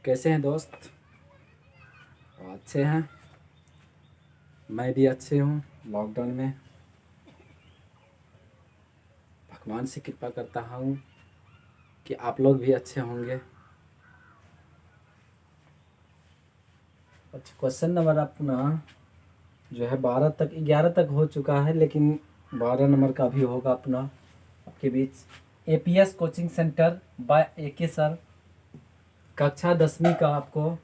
कैसे हैं दोस्त? अच्छे हैं। मैं भी अच्छे हूँ। लॉकडाउन में भगवान से कृपा करता हूँ कि आप लोग भी अच्छे होंगे। अच्छा, क्वेश्चन नंबर अपना जो है 11 तक हो चुका है, लेकिन 12 नंबर का भी होगा अपना आपके बीच। APS coaching centre by AK sir, कक्षा 10वीं का आपको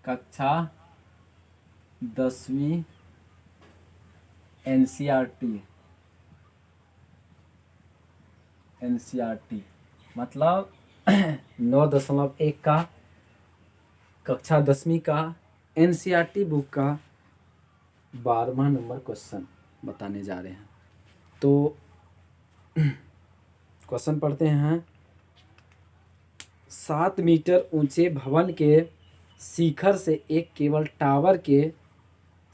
कक्षा 10वीं एनसीईआरटी मतलब 9.1 का कक्षा 10वीं का एनसीईआरटी बुक का 12वां नंबर क्वेश्चन बताने जा रहे हैं। तो क्वेश्चन पढ़ते हैं। 7 मीटर ऊंचे भवन के शिखर से एक केबल टावर के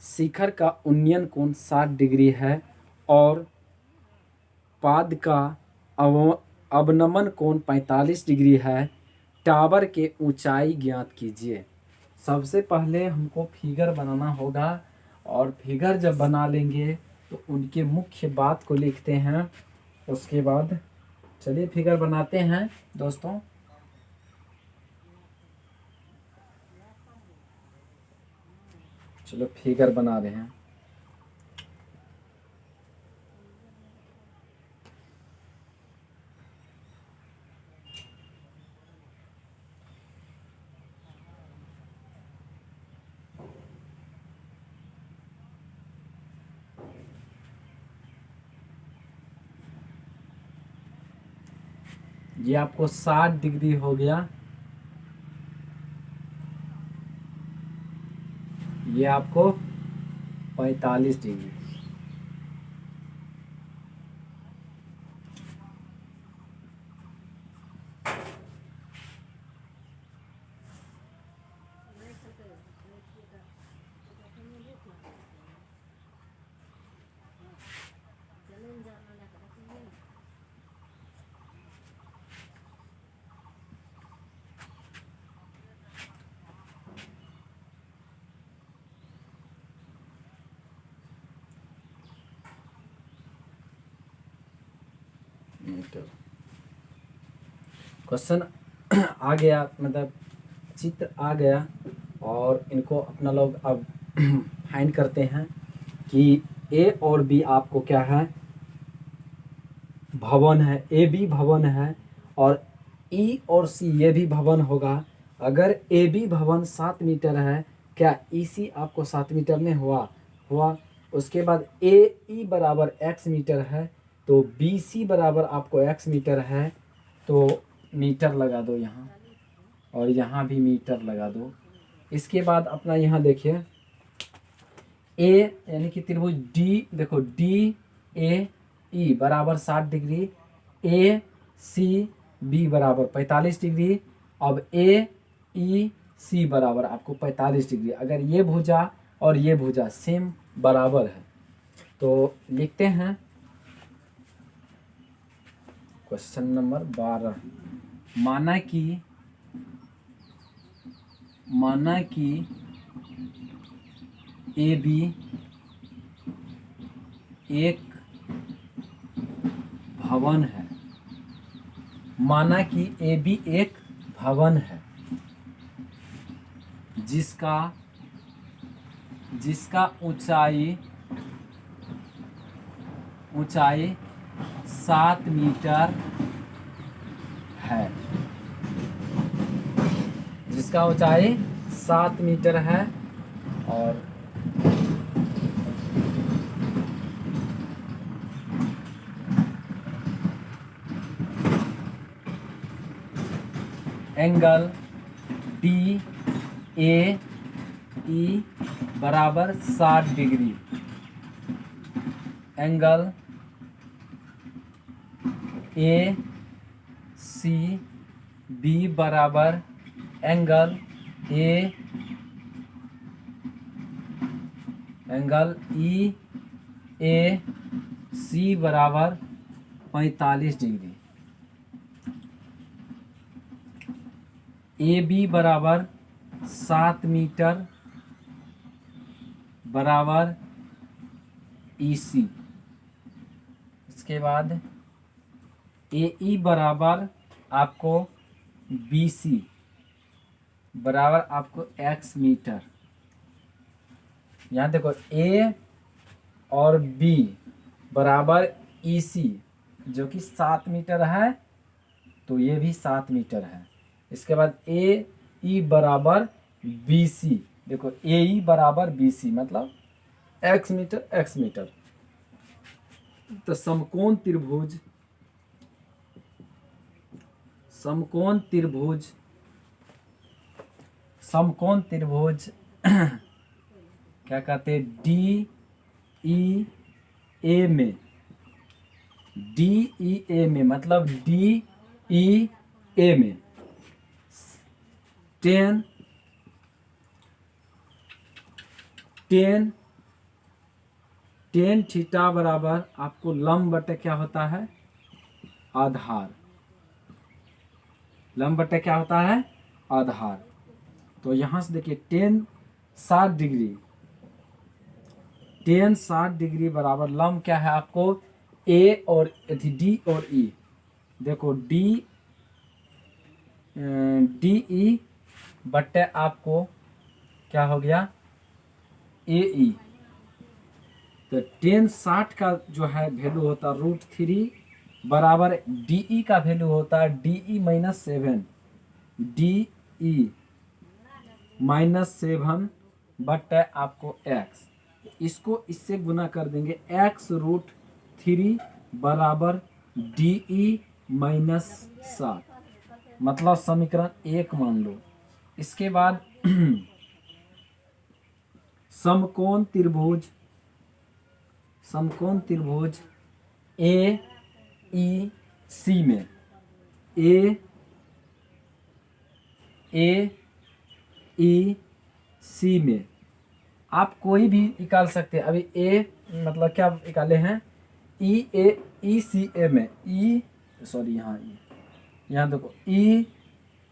शिखर का उन्नयन कोण 60 डिग्री है और पाद का अवनमन कोण 45 डिग्री है। टावर के ऊंचाई ज्ञात कीजिए। सबसे पहले हमको फिगर बनाना होगा, और फिगर जब बना लेंगे तो उनके मुख्य बात को लिखते हैं। उसके बाद चलिए फिगर बनाते हैं दोस्तों। चलो फिगर बना रहे हैं। ये आपको 60 डिग्री हो गया, ये आपको 45 डिग्री। क्वेश्चन आ गया, मतलब चित्र आ गया, और इनको अपना लोग अब फाइंड करते हैं कि ए और बी आपको क्या है, भवन है। ए बी भवन है और ई और सी ये भी भवन होगा। अगर ए बी भवन 7 मीटर है, क्या ई सी आपको 7 मीटर में हुआ। उसके बाद ए ई बराबर x मीटर है, तो बी सी बराबर आपको x मीटर है, तो मीटर लगा दो यहाँ, और यहाँ भी मीटर लगा दो। इसके बाद अपना यहाँ देखिए, ए यानी कि त्रिभुज डी, देखो डी ए ई बराबर 60 डिग्री, ए सी बी बराबर 45 डिग्री। अब ए ई सी बराबर आपको 45 डिग्री। अगर ये भुजा और ये भुजा सेम बराबर है तो लिखते हैं क्वेश्चन नंबर 12। माना कि ए बी एक भवन है। माना कि ए बी एक भवन है जिसका ऊंचाई 7 मीटर है। जिसका ऊंचाई 7 मीटर है और एंगल डी ए ई बराबर 60 degree. Angle A C B बराबर एंगल ई ए सी बराबर 45 डिग्री। ए बी बराबर 7 मीटर बराबर ई सी। इसके बाद ए ई बराबर आपको बी सी बराबर आपको एक्स मीटर। यहाँ देखो ए और बी बराबर ई सी जो कि 7 मीटर है, तो ये भी 7 मीटर है। इसके बाद ए ई बराबर बी सी, देखो ए ई बराबर बी सी मतलब एक्स मीटर एक्स मीटर। तो समकोण त्रिभुज समकोण त्रिभुज समकोण त्रिभुज क्या कहते हैं, डी ई ए में, डी ई ए में मतलब डी ई ए में टेन टेन टेन थीटा बराबर आपको लंब बटे क्या होता है, आधार। लंब बटे क्या होता है, आधार। तो यहां से देखिए टेन 60 डिग्री बराबर लंब क्या है आपको, ए और डी और ई। देखो डी ई बटे आपको क्या हो गया, ए ई। तो टेन 60 का जो है वैल्यू होता √3 बराबर डी ई का वैल्यू होता है डी ई -7, डी ई -7 बटे आपको एक्स। इसको इससे गुना कर देंगे, x√3 बराबर डी ई -7 मतलब समीकरण 1 मान लो। इसके बाद समकोण त्रिभुज ए ई सी में, ए ई सी में आप कोई भी निकाल सकते हैं। अभी ए मतलब क्या निकाले हैं, ई सी ए में, यहाँ देखो ई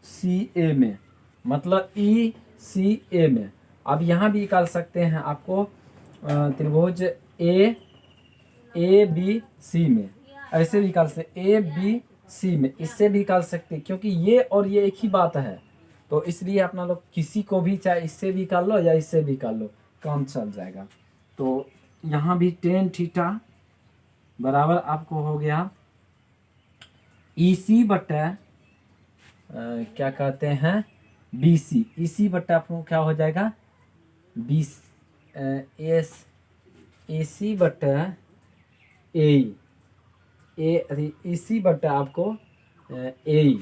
सी ए में मतलब ई सी ए में। अब यहाँ भी निकाल सकते हैं आपको त्रिभुज ए बी सी में, ऐसे भी निकाल सकते ए बी सी में, इससे भी निकाल सकते हैं क्योंकि ये और ये एक ही बात है। तो इसलिए अपना लोग किसी को भी चाहे इससे भी निकाल लो या इससे भी निकाल लो, काम चल जाएगा। तो यहाँ भी टेन थीटा बराबर आपको हो गया ई सी बटा क्या कहते हैं, बी सी। ई सी बटा आपको क्या हो जाएगा, ए सी बटा ए सी बटा आपको ए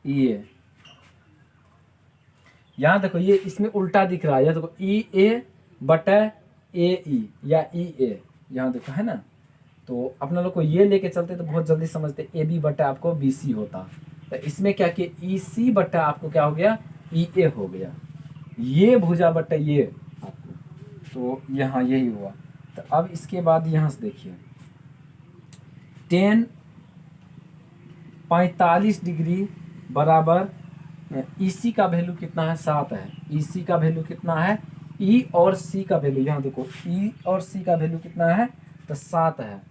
ए। यहाँ देखो ये इसमें उल्टा दिख रहा है, यहाँ देखो ई ए बटा ए ई या ई ए, यहाँ देखो है ना। तो अपना लोग को ये लेके चलते तो बहुत जल्दी समझते, ए बी बटा आपको बी सी होता। तो इसमें क्या किया, ई सी बटा आपको क्या हो गया, ई ए हो गया। ये भुजा बटा ये आपको, तो यहाँ यही हुआ। तो अब इसके बाद यहाँ से देखिए 45 डिग्री बराबर ई सी का वैल्यू कितना है, 7 है। ई सी का वैल्यू कितना है, ई और सी का वैल्यू, यहाँ देखो ई और सी का वैल्यू कितना है, तो 7 है।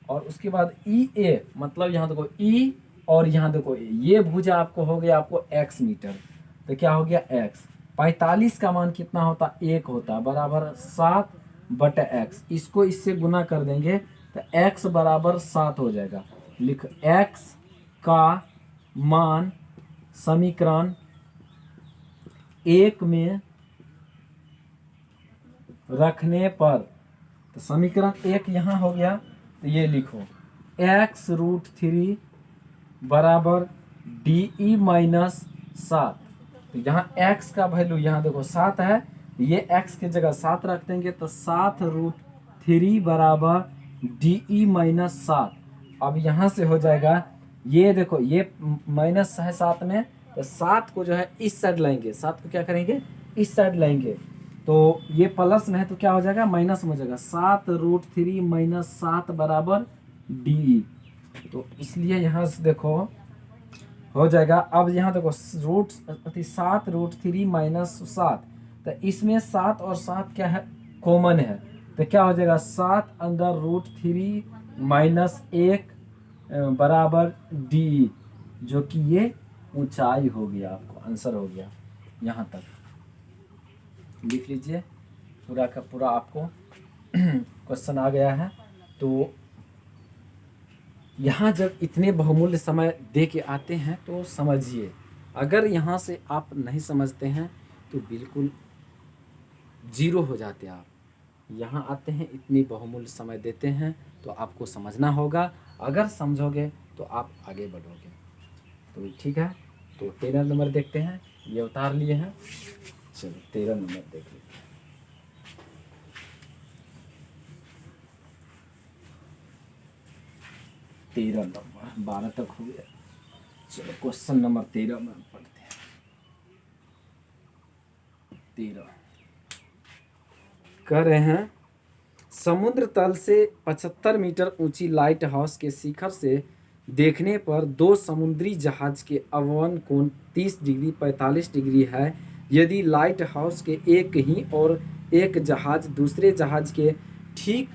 और उसके बाद ई ए मतलब यहाँ देखो ई और यहाँ देखो ए, ये भुजा आपको हो गया आपको x मीटर। तो क्या हो गया x, 45 का मान कितना होता, 1 होता बराबर 7 बटा x। इसको इससे गुना कर देंगे तो x बराबर 7 हो जाएगा। लिख x का मान समीकरण 1 में रखने पर, तो समीकरण 1 यहाँ हो गया। तो ये लिखो x√3 बराबर डी ई -7। तो यहाँ x का वैल्यू यहाँ देखो 7 है, ये x के जगह 7 रख देंगे तो 7√3 बराबर डी ई -7। अब यहाँ से हो जाएगा, ये देखो ये माइनस है 7 में, तो 7 को जो है इस साइड लाएंगे, 7 को क्या करेंगे, इस साइड लाएंगे। तो ये प्लस में है तो क्या हो जाएगा, माइनस में हो जाएगा। 7√3 -7 बराबर डी। तो इसलिए यहाँ से देखो हो जाएगा। अब यहाँ देखो रूट 7√3 - 7, तो इसमें 7 और 7 क्या है, कॉमन है। तो क्या हो जाएगा 7√3 - 1 बराबर डी, जो कि ये ऊंचाई हो गया। आपको आंसर हो गया, यहाँ तक लिख लीजिए। पूरा का पूरा आपको क्वेश्चन आ गया है। तो यहाँ जब इतने बहुमूल्य समय दे के आते हैं तो समझिए, अगर यहाँ से आप नहीं समझते हैं तो बिल्कुल जीरो हो जाते हैं आप। यहाँ आते हैं, इतनी बहुमूल्य समय देते हैं तो आपको समझना होगा। अगर समझोगे तो आप आगे बढ़ोगे। तो ठीक है, तो 13 नंबर देखते हैं। ये उतार लिए हैं, चलो 13 नंबर देख लेते हैं। तेरह नंबर, 12 तक हो गया। चलो क्वेश्चन नंबर 13 में पढ़ते हैं। 13 कह रहे हैं, समुद्र तल से 75 मीटर ऊंची लाइट हाउस के शिखर से देखने पर दो समुद्री जहाज के अवयवन कोण 30 डिग्री 45 डिग्री है। यदि लाइट हाउस के एक ही और एक जहाज दूसरे जहाज के ठीक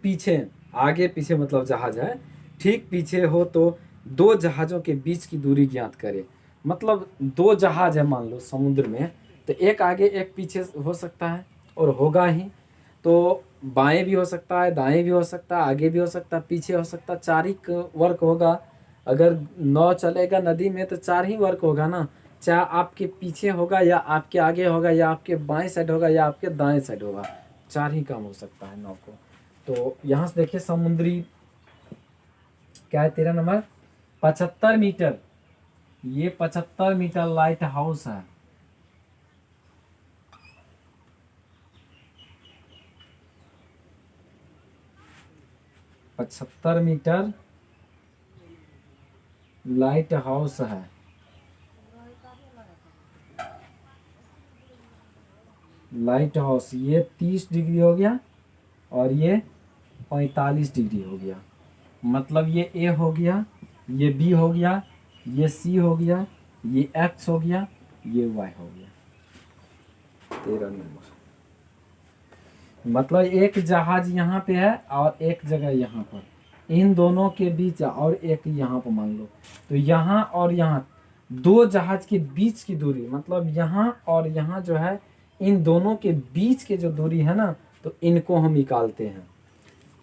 पीछे आगे पीछे मतलब जहाज है ठीक पीछे हो तो दो जहाज़ों के बीच की दूरी ज्ञात करें। मतलब दो जहाज है मान लो समुद्र में, तो एक आगे एक पीछे हो सकता है और होगा ही। तो बाएं भी हो सकता है, दाएं भी हो सकता है, आगे भी हो सकता है, पीछे हो सकता है। चार ही वर्क होगा। अगर नाव चलेगा नदी में तो चार ही वर्क होगा ना, चाहे आपके पीछे होगा या आपके आगे होगा या आपके बाएं साइड होगा या आपके दाएं साइड होगा, चार ही काम हो सकता है नाव को। तो यहाँ से देखिए समुद्री क्या है 13 नंबर 75 मीटर, ये 75 मीटर लाइट हाउस है। पचहत्तर मीटर लाइट हाउस है। लाइट हाउस ये 30 डिग्री हो गया और ये 45 डिग्री हो गया। मतलब ये ए हो गया, ये बी हो गया, ये सी हो गया, ये एक्स हो गया, ये वाई हो गया। 13 नंबर मतलब एक जहाज यहाँ पे है और एक जगह यहाँ पर, इन दोनों के बीच और एक यहाँ पर मान लो। तो यहाँ और यहाँ दो जहाज के बीच की दूरी, मतलब यहाँ और यहाँ जो है इन दोनों के बीच के जो दूरी है ना, तो इनको हम निकालते हैं।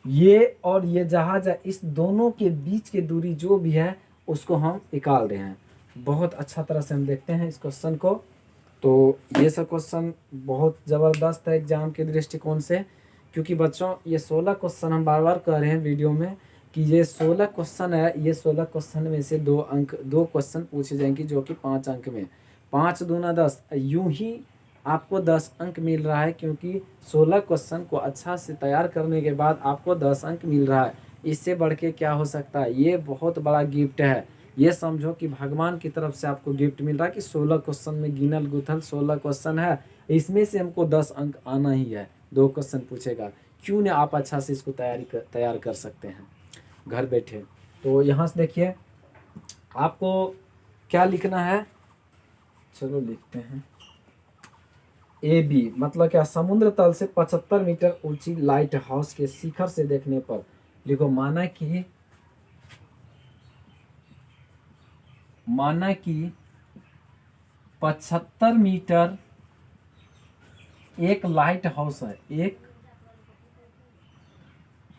ये और ये जहाज है, इस दोनों के बीच की दूरी जो भी है उसको हम निकाल रहे हैं। बहुत अच्छा तरह से हम देखते हैं इस क्वेश्चन को। तो ये सब क्वेश्चन बहुत ज़बरदस्त है एग्जाम के दृष्टिकोण से, क्योंकि बच्चों ये 16 क्वेश्चन हम बार बार कह रहे हैं वीडियो में कि ये 16 क्वेश्चन है। ये 16 क्वेश्चन में से दो क्वेश्चन पूछे जाएंगे जो कि 5 अंक में, 5 दूना 10, यूं ही आपको 10 अंक मिल रहा है, क्योंकि 16 क्वेश्चन को अच्छा से तैयार करने के बाद आपको 10 अंक मिल रहा है। इससे बढ़ के क्या हो सकता है, ये बहुत बड़ा गिफ्ट है। ये समझो कि भगवान की तरफ से आपको गिफ्ट मिल रहा है कि 16 क्वेश्चन में गिनल गुथल 16 क्वेश्चन है, इसमें से हमको 10 अंक आना ही है। 2 क्वेश्चन पूछेगा, क्यों ना आप अच्छा से इसको तैयार कर सकते हैं घर बैठे। तो यहाँ से देखिए आपको क्या लिखना है, चलो लिखते हैं। ए बी मतलब क्या, समुद्र तल से 75 मीटर ऊंची लाइट हाउस के शिखर से देखने पर लिखो, माना कि 75 मीटर एक लाइट हाउस है, एक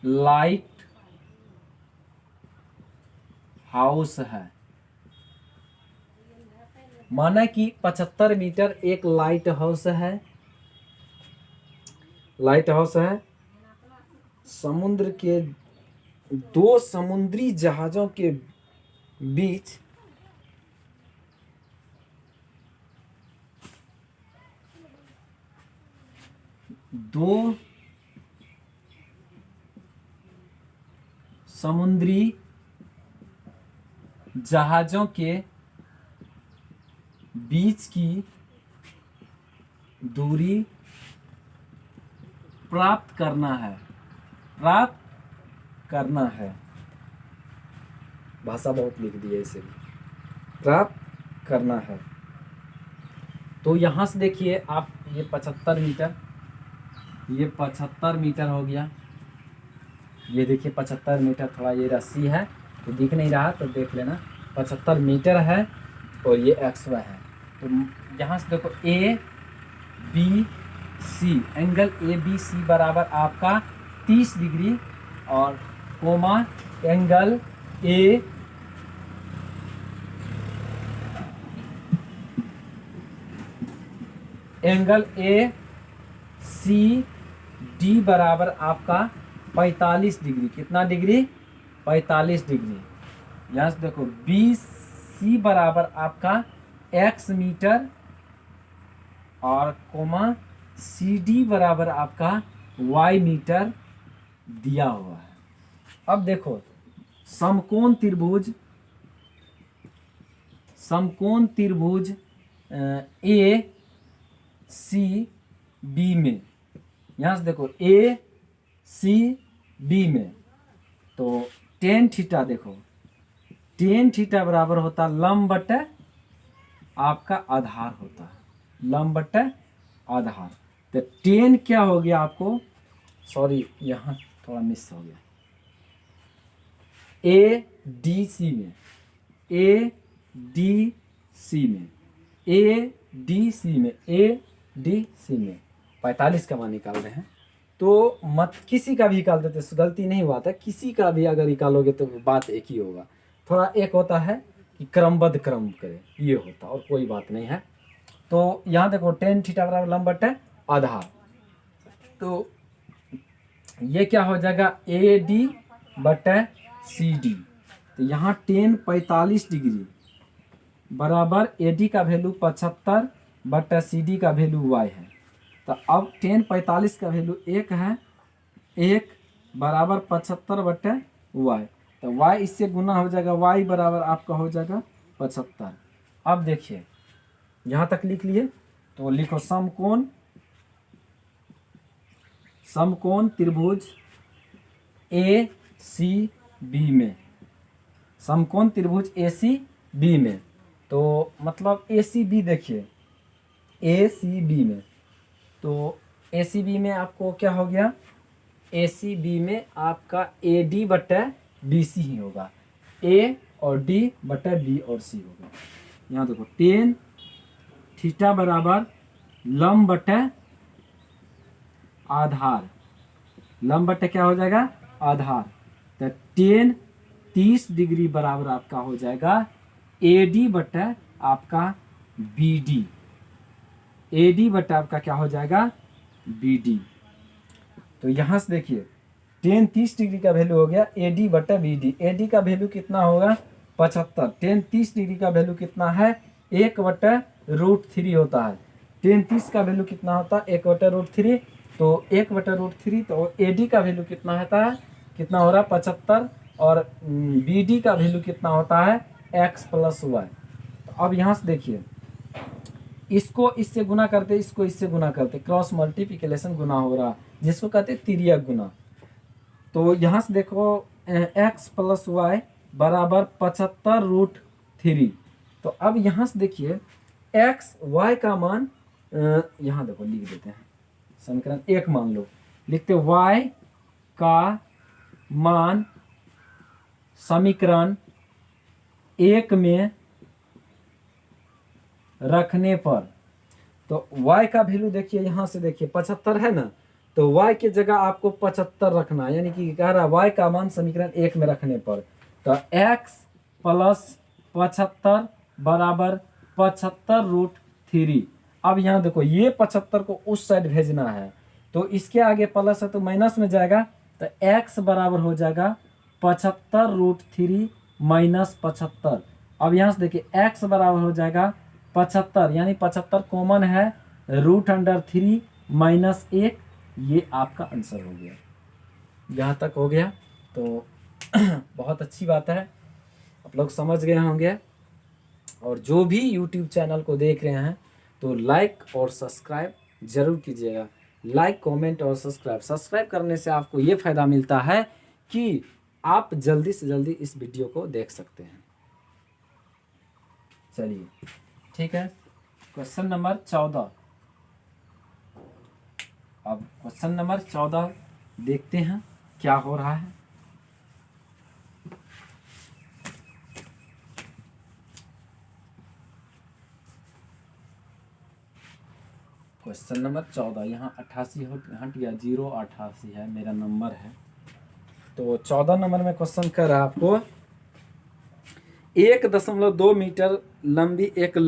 लाइट हाउस है। माना कि 75 मीटर एक लाइट हाउस है, लाइट हाउस है। समुद्र के दो समुद्री जहाजों के बीच दो समुद्री जहाजों के बीच की दूरी प्राप्त करना है। प्राप्त करना है, भाषा बहुत लिख दी है इसे भी, प्राप्त करना है। तो यहाँ से देखिए आप, ये 75 मीटर, ये 75 मीटर हो गया, ये देखिए 75 मीटर, थोड़ा ये रस्सी है तो दिख नहीं रहा तो देख लेना, 75 मीटर है और ये XY है। तो यहाँ से देखो ABC, एंगल ABC बराबर आपका 30 डिग्री और कोमा एंगल ACD बराबर आपका 45 डिग्री। कितना डिग्री? 45 डिग्री। यहाँ से देखो BC बराबर आपका X मीटर और कोमा CD बराबर आपका Y मीटर दिया हुआ है। अब देखो समकोण त्रिभुज ACB में, यहाँ से देखो ACB में तो टेन थीटा, देखो टेन थीटा बराबर होता लंब बटे आपका आधार होता है, लंब बटे आधार। तो टेन क्या हो गया आपको, सॉरी यहाँ थोड़ा मिस हो गया, ADC में, ADC में 45 का मान निकाल रहे हैं। तो मत किसी का भी निकाल देते, गलती नहीं हुआ था, किसी का भी अगर निकालोगे तो बात एक ही होगा। थोड़ा एक होता है कि क्रमबद्ध क्रम करे, ये होता, और कोई बात नहीं है। तो यहाँ देखो टेन थीटा बराबर लंब बटे आधार, तो ये क्या हो जाएगा AD बटे CD। तो यहाँ टेन 45 डिग्री बराबर AD का वैल्यू 75 बटे CD का वैल्यू Y है। तो अब टेन 45 का वैल्यू 1 है, 1 बराबर 75 बटे Y। तो Y इससे गुना हो जाएगा, Y बराबर आपका हो जाएगा 75। अब देखिए यहाँ तक लिख लिए, तो लिखो समकोण त्रिभुज ACB में, समकोण त्रिभुज ACB में, तो मतलब ACB देखिए ACB में, तो ACB में आपको क्या हो गया, ACB में आपका AD बटे BC ही होगा, A और D बटे B और C होगा। यहाँ देखो टेन थीटा बराबर लंब बटे आधार, लंब बटे क्या हो जाएगा आधार। तो टेन 30 डिग्री बराबर आपका हो जाएगा AD बटे आपका BD, AD बटे आपका क्या हो जाएगा BD। तो यहाँ से देखिए टेन 30 डिग्री का वैल्यू हो गया AD बटा BD। AD का वैल्यू कितना होगा 75। टेन 30 डिग्री का वैल्यू कितना है 1/√3 होता है। टेन 30 का वैल्यू कितना होता है 1/√3, तो 1/√3, तो AD का वैल्यू कितना होता है, कितना हो रहा है 75, और BD का वैल्यू कितना होता है X + Y। तो अब यहाँ से देखिए इसको इससे गुना करते, इसको इससे गुना करते, क्रॉस मल्टीप्लिकेशन गुना हो रहा, जिसको कहते हैं तिर्यक गुना। तो यहाँ से देखो X + Y बराबर 75√3। तो अब यहाँ से देखिए X Y का मान यहाँ देखो लिख देते हैं, समीकरण 1 मान लो, लिखते Y का मान समीकरण 1 में रखने पर, तो y का वैल्यू देखिए, यहाँ से देखिए 75 है ना, तो y की जगह आपको 75 रखना है, यानी कि कह रहा है y का मान समीकरण 1 में रखने पर, तो x + 75 बराबर 75√3। अब यहाँ देखो ये 75 को उस साइड भेजना है, तो इसके आगे प्लस है तो माइनस में जाएगा, तो x बराबर हो जाएगा 75√3 - 75। अब यहाँ से देखिए x बराबर हो जाएगा 75, यानी 75 कॉमन है, √3 - 1, ये आपका आंसर हो गया। यहाँ तक हो गया तो बहुत अच्छी बात है, आप लोग समझ गए होंगे। और जो भी YouTube चैनल को देख रहे हैं तो लाइक और सब्सक्राइब ज़रूर कीजिएगा। लाइक, कमेंट और सब्सक्राइब करने से आपको ये फ़ायदा मिलता है कि आप जल्दी से जल्दी इस वीडियो को देख सकते हैं। चलिए ठीक है, क्वेश्चन नंबर 14। अब क्वेश्चन नंबर 14 देखते हैं क्या हो रहा है। क्वेश्चन नंबर 14, यहाँ 88 हट गया, 088 है मेरा नंबर है। तो 14 नंबर में क्वेश्चन कर रहा है आपको 1.2 मीटर लंबी एक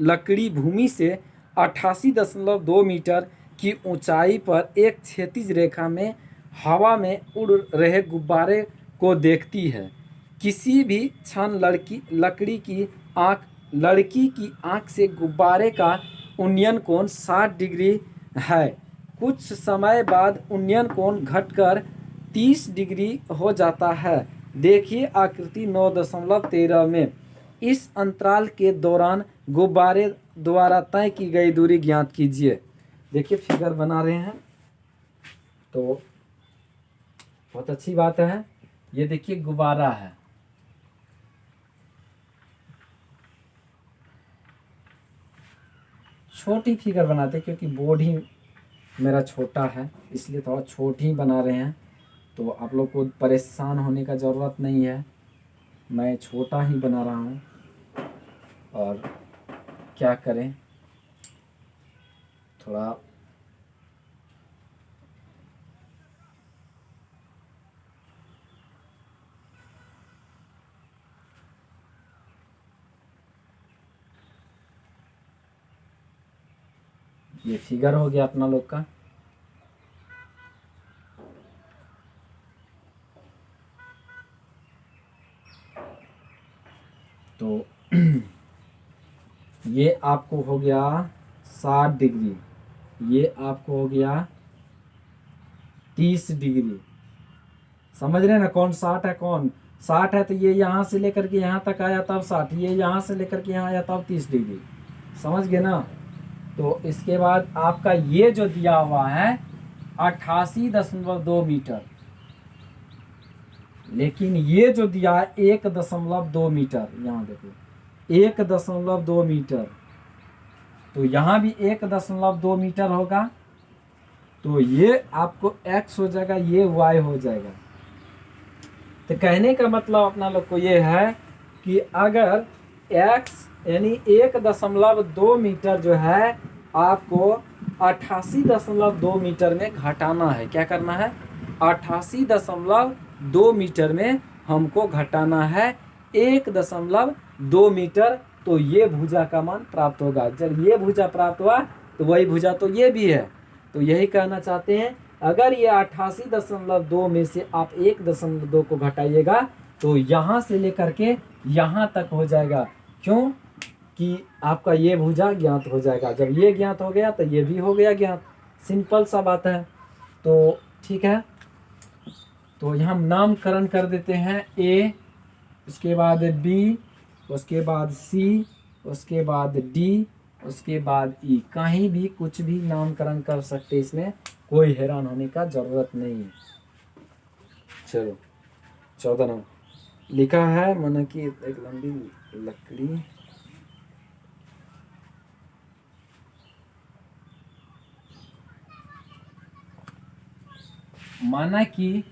लकड़ी भूमि से 88.2 मीटर की ऊंचाई पर एक क्षैतिज रेखा में हवा में उड़ रहे गुब्बारे को देखती है। किसी भी क्षण लड़की की आंख से गुब्बारे का उन्नयन कोण 60 डिग्री है। कुछ समय बाद उन्नयन कोण घटकर 30 डिग्री हो जाता है। देखिए आकृति 9.13 में इस अंतराल के दौरान गुब्बारे द्वारा तय की गई दूरी ज्ञात कीजिए। देखिए फिगर बना रहे हैं, तो बहुत अच्छी बात है। ये देखिए गुब्बारा है, छोटी फिगर बनाते क्योंकि बोर्ड ही मेरा छोटा है, इसलिए थोड़ा छोटी बना रहे हैं। तो आप लोग को परेशान होने का ज़रूरत नहीं है, मैं छोटा ही बना रहा हूँ। और क्या करें, थोड़ा ये फिगर हो गया अपना लोग का। तो ये आपको हो गया 60 डिग्री, ये आपको हो गया 30 डिग्री। समझ रहे हैं ना, कौन 60 है कौन 60 है। तो ये यहाँ से लेकर के यहाँ तक आया तब 60, ये यहाँ से लेकर के यहाँ आया तब 30 डिग्री। समझ गए ना। तो इसके बाद आपका ये जो दिया हुआ है 88.2 मीटर, लेकिन ये जो दिया है 1.2 मीटर, यहाँ देखो 1.2 मीटर, तो यहाँ भी 1.2 मीटर होगा। तो ये आपको x हो जाएगा, ये y हो जाएगा। तो कहने का मतलब अपना लोग को ये है कि अगर x यानी 1.2 मीटर जो है आपको 88.2 मीटर में घटाना है। क्या करना है, 88.2 मीटर में हमको घटाना है 1.2 मीटर। तो ये भुजा का मान प्राप्त होगा। जब ये भुजा प्राप्त हुआ तो वही भुजा तो ये भी है। तो यही कहना चाहते हैं, अगर ये 88.2 में से आप 1.2 को घटाइएगा तो यहाँ से लेकर के यहाँ तक हो जाएगा। क्यों कि आपका ये भुजा ज्ञात हो जाएगा। जब ये ज्ञात हो गया तो ये भी हो गया ज्ञात। सिंपल सा बात है। तो ठीक है, तो यहाँ हम नामकरण कर देते हैं ए, उसके बाद बी, उसके बाद सी, उसके बाद डी, उसके बाद ई। कहीं भी कुछ भी नामकरण कर सकते, इसमें कोई हैरान होने का ज़रूरत नहीं है। चलो 14 नंबर लिखा है, माना कि एक लंबी लकड़ी माना कि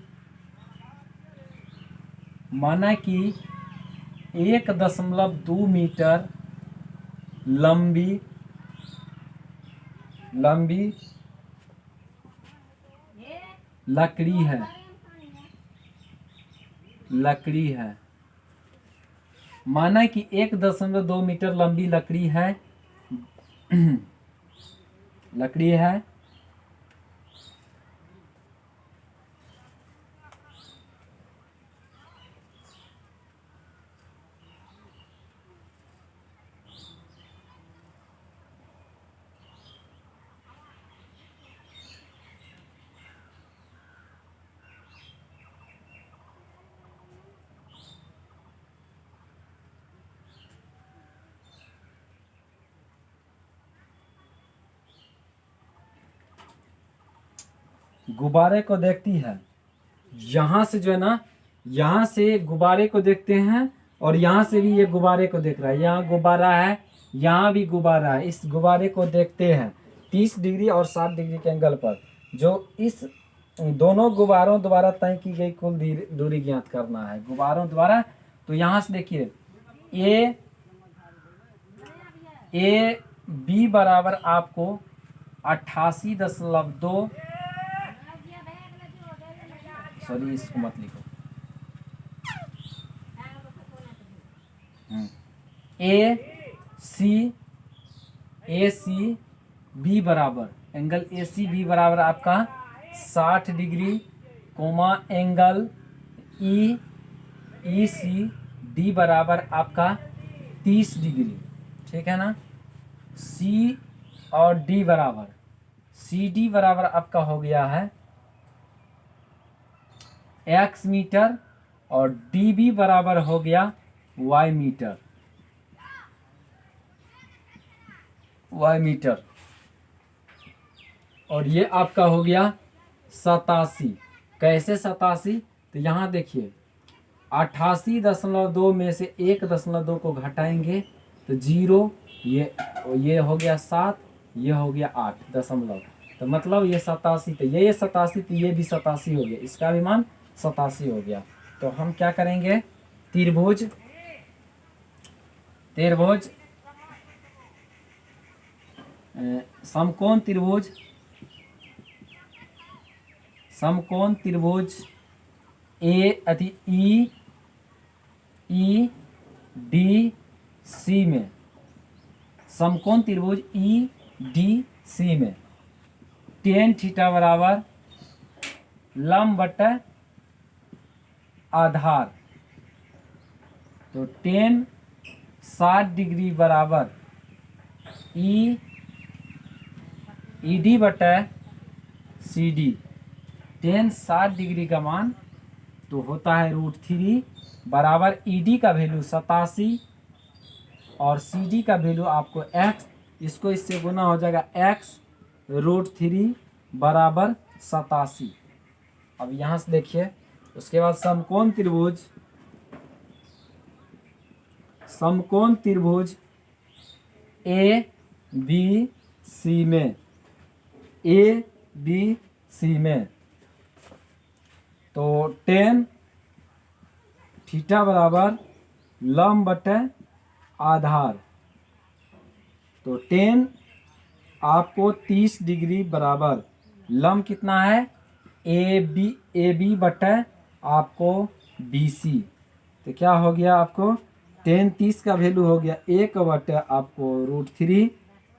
1.2 मीटर लंबी लकड़ी है। माना कि 1.2 मीटर लंबी लकड़ी है गुब्बारे को देखती है। यहाँ से जो है ना, यहाँ से गुब्बारे को देखते हैं और यहाँ से भी ये गुब्बारे को देख रहा है। यहाँ गुब्बारा है, यहाँ भी गुब्बारा है। इस गुब्बारे को देखते हैं 30 डिग्री और 60 डिग्री के एंगल पर। जो इस दोनों गुब्बारों द्वारा तय की गई कुल दूरी ज्ञात करना है, गुब्बारों द्वारा। तो यहाँ से देखिए ए बी बराबर आपको 88.2, सॉरी इसको मत लिखो, ए सी बी बराबर एंगल ए सी बी बराबर आपका 60 degree, comma angle E C D बराबर आपका 30 डिग्री। ठीक है ना। सी और डी बराबर, सी डी बराबर आपका हो गया है x मीटर और डी बी बराबर हो गया y मीटर, y मीटर। और ये आपका हो गया 87। कैसे 87? तो यहाँ देखिए 88.2 में से 1.2 को घटाएंगे तो 0, ये हो गया 7, ये हो गया 8 तो मतलब ये 87। तो ये 87, तो ये भी 87 हो गया, इसका भी मान 87 हो गया। तो हम क्या करेंगे, त्रिभुज समकोण त्रिभुज ई डी सी में, समकोण त्रिभुज ई डी सी में tan थीटा बराबर लंब बटा आधार। तो tan 60 डिग्री बराबर ई डी बटा सी डी। tan 60 डिग्री का मान तो होता है √3 बराबर ई डी का वैल्यू 87 और सी डी का वैल्यू आपको x, इसको इससे गुना हो जाएगा x √3 बराबर 87। अब यहाँ से देखिए, उसके बाद समकोण त्रिभुज ए बी सी में, तो tan थीटा बराबर लंब बटे आधार। तो tan आपको 30 डिग्री बराबर लंब कितना है, ए बी बटे आपको बी सी। तो क्या हो गया आपको, tan 30 का वैल्यू हो गया 1 बटे आपको √3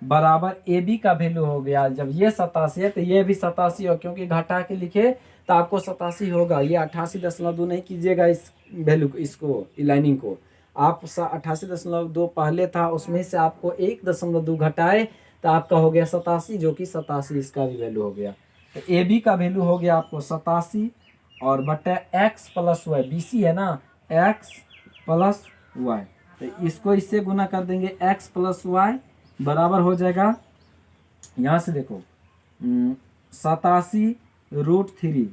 बराबर ए बी का वैल्यू हो गया, जब ये 87 है तो ये भी 87 हो, क्योंकि घटा के लिखे तो आपको 87 होगा। ये 88.2 नहीं कीजिएगा इस वैल्यू, इसको लाइनिंग को आप 88.2 पहले था, उसमें से आपको 1.2 घटाए तो आपका हो गया 87, जो कि 87 इसका भी वैल्यू हो गया। तो ए बी का वैल्यू हो गया आपको 87 और बटे x plus Y, B C है ना, x प्लस वाई। तो इसको इससे गुना कर देंगे, x प्लस वाई बराबर हो जाएगा, यहाँ से देखो 87 √3,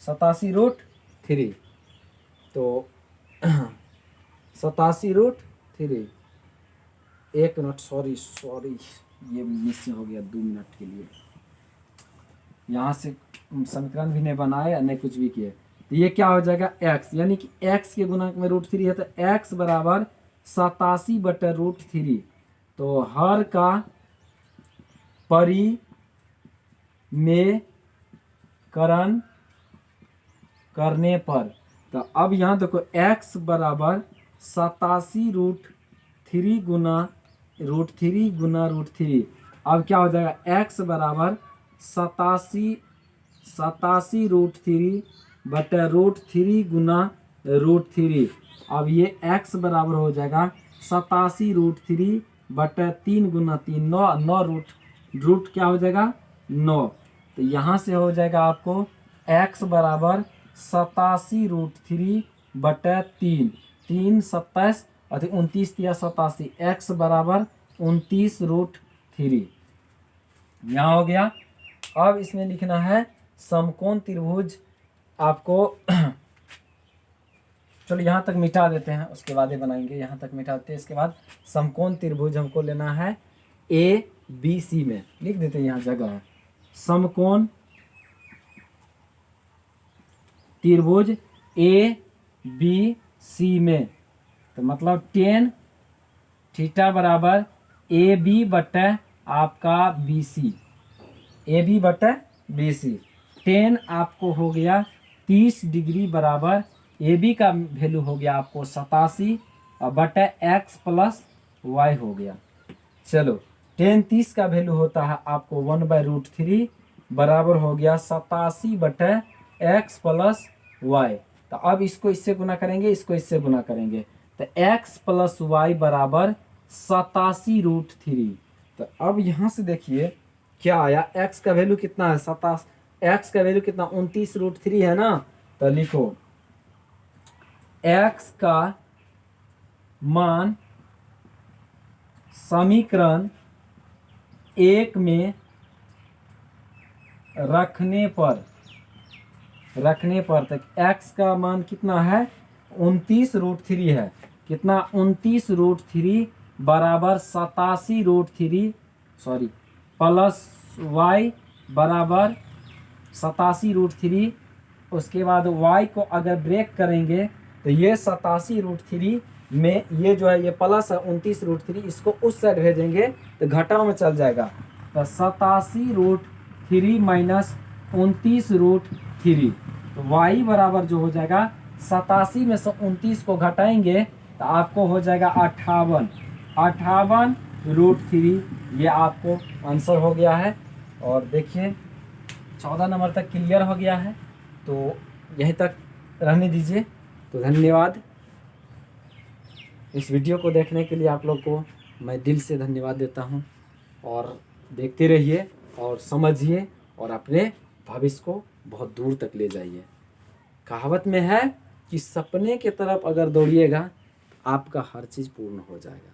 87 √3, तो 87 √3। 1 मिनट, सॉरी ये मिस हो गया 2 मिनट के लिए। यहाँ से समीकरण भी नहीं बनाए नहीं कुछ भी किए। तो ये क्या हो जाएगा x, यानी कि x के गुणांक में √3 है तो x बराबर 87 बटे √3। तो हर का परिमेयकरण करने पर, तो अब यहाँ देखो x बराबर 87 √3 गुना √3। अब क्या हो जाएगा x बराबर 87 √3 बटे √3 गुना √3। अब ये x बराबर हो जाएगा 87 √3 बटे 3 गुना 3, 9 रूट क्या हो जाएगा 9। तो यहाँ से हो जाएगा आपको x बराबर 87 √3 बटे 3, 3 27 और 29 या 87, x बराबर 29 √3 यहाँ हो गया। अब इसमें लिखना है समकोण त्रिभुज आपको चलो यहाँ तक मिटा देते हैं, उसके बाद ये बनाएंगे। यहाँ तक मिटा देते हैं, इसके बाद समकोण त्रिभुज हमको लेना है ए बी सी में, लिख देते हैं, यहाँ जगह है। समकोण त्रिभुज ए बी सी में, तो मतलब टेन थीटा बराबर ए बी बटे आपका बी सी, ए बी बटे बी सी। टेन आपको हो गया 30 डिग्री बराबर ए बी का वैल्यू हो गया आपको 87 और बटे एक्स प्लस वाई हो गया। चलो टेन 30 का वैल्यू होता है आपको 1/√3 बराबर हो गया 87 बटे एक्स प्लस वाई। तो अब इसको इससे गुना करेंगे, इसको इससे गुना करेंगे, तो एक्स प्लस वाई बराबर 87√3। तो अब यहाँ से देखिए क्या आया, एक्स का वैल्यू कितना है 27, एक्स का वैल्यू कितना 29√3 है ना। तो लिखो एक्स का मान समीकरण 1 में रखने पर तक एक्स का मान कितना है 29√3 है, कितना 29√3 बराबर 87√3 सॉरी प्लस वाई बराबर 87√3। उसके बाद वाई को अगर ब्रेक करेंगे तो ये 87√3 में ये जो है ये प्लस है 29√3, इसको उस साइड भेजेंगे तो घटाव में चल जाएगा। तो 87√3 माइनस 29√3, तो वाई बराबर जो हो जाएगा 87 में से 29 को घटाएंगे तो आपको हो जाएगा 58√3। ये आपको आंसर हो गया है। और देखिए 14 नंबर तक क्लियर हो गया है, तो यहीं तक रहने दीजिए। तो धन्यवाद, इस वीडियो को देखने के लिए आप लोग को मैं दिल से धन्यवाद देता हूं। और देखते रहिए और समझिए और अपने भविष्य को बहुत दूर तक ले जाइए। कहावत में है कि सपने की तरफ अगर दौड़िएगा तो आपका हर चीज़ पूर्ण हो जाएगा।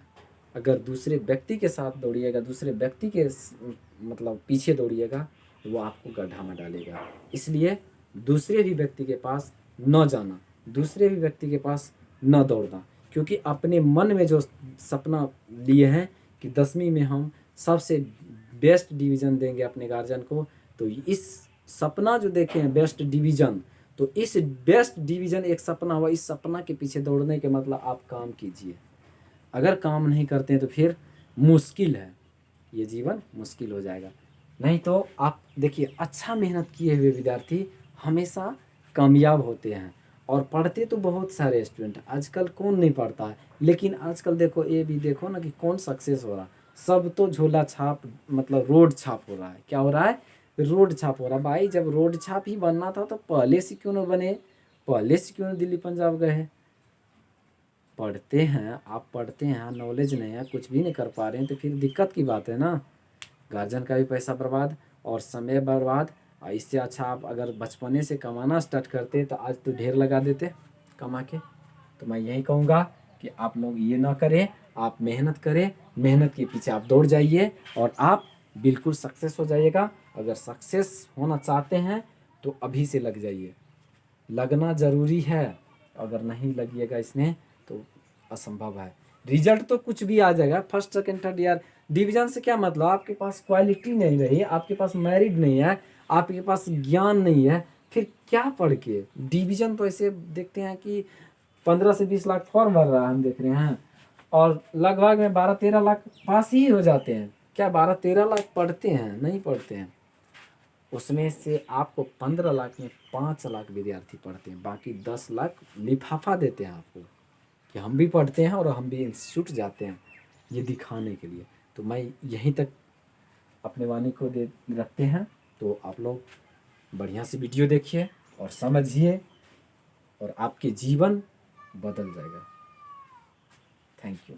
अगर दूसरे व्यक्ति के साथ दौड़िएगा, दूसरे व्यक्ति के मतलब पीछे दौड़िएगा, वो आपको गड्ढा में डालेगा। इसलिए दूसरे भी व्यक्ति के पास न जाना, दूसरे भी व्यक्ति के पास न दौड़ना, क्योंकि अपने मन में जो सपना लिए हैं कि 10वीं में हम सबसे बेस्ट डिवीज़न देंगे अपने गार्जियन को, तो इस सपना जो देखे हैं बेस्ट डिवीज़न, तो इस बेस्ट डिवीज़न एक सपना हुआ, इस सपना के पीछे दौड़ने के मतलब आप काम कीजिए। अगर काम नहीं करते हैं तो फिर मुश्किल है, ये जीवन मुश्किल हो जाएगा। नहीं तो आप देखिए अच्छा मेहनत किए हुए विद्यार्थी हमेशा कामयाब होते हैं। और पढ़ते तो बहुत सारे स्टूडेंट, आजकल कौन नहीं पढ़ता है, लेकिन आजकल देखो ये भी देखो ना कि कौन सक्सेस हो रहा, सब तो झोला छाप मतलब रोड छाप हो रहा है। क्या हो रहा है, रोड छाप हो रहा। भाई जब रोड छाप ही बनना था तो पहले से क्यों न बने, पहले से क्यों न दिल्ली पंजाब गए। पढ़ते हैं, आप पढ़ते हैं, नॉलेज नहीं है, कुछ भी नहीं कर पा रहे हैं, तो फिर दिक्कत की बात है ना। गार्जियन का भी पैसा बर्बाद और समय बर्बाद। और इससे अच्छा आप अगर बचपने से कमाना स्टार्ट करते तो आज तो ढेर लगा देते कमा के। तो मैं यही कहूँगा कि आप लोग ये ना करें, आप मेहनत करें, मेहनत के पीछे आप दौड़ जाइए और आप बिल्कुल सक्सेस हो जाइएगा। अगर सक्सेस होना चाहते हैं तो अभी से लग जाइए, लगना ज़रूरी है। अगर नहीं लगिएगा इसमें तो असंभव है। रिजल्ट तो कुछ भी आ जाएगा, first second third year division से क्या मतलब, आपके पास क्वालिटी नहीं रही, आपके पास मेरिट नहीं है, आपके पास ज्ञान नहीं है, फिर क्या पढ़ के। डिवीजन तो ऐसे देखते हैं कि 15 से 20 लाख फॉर्म भर रहा है, हम देख रहे हैं, और लगभग में 12-13 लाख पास ही हो जाते हैं। क्या 12-13 लाख पढ़ते हैं? नहीं पढ़ते हैं। उसमें से आपको 15 लाख में 5 लाख विद्यार्थी पढ़ते हैं, बाकी 10 लाख लिफाफा देते हैं आपको कि हम भी पढ़ते हैं और हम भी इंस्टीट्यूट जाते हैं, ये दिखाने के लिए। तो मैं यहीं तक अपने वाणी को दे रखते हैं। तो आप लोग बढ़िया से वीडियो देखिए और समझिए और आपके जीवन बदल जाएगा। Thank you.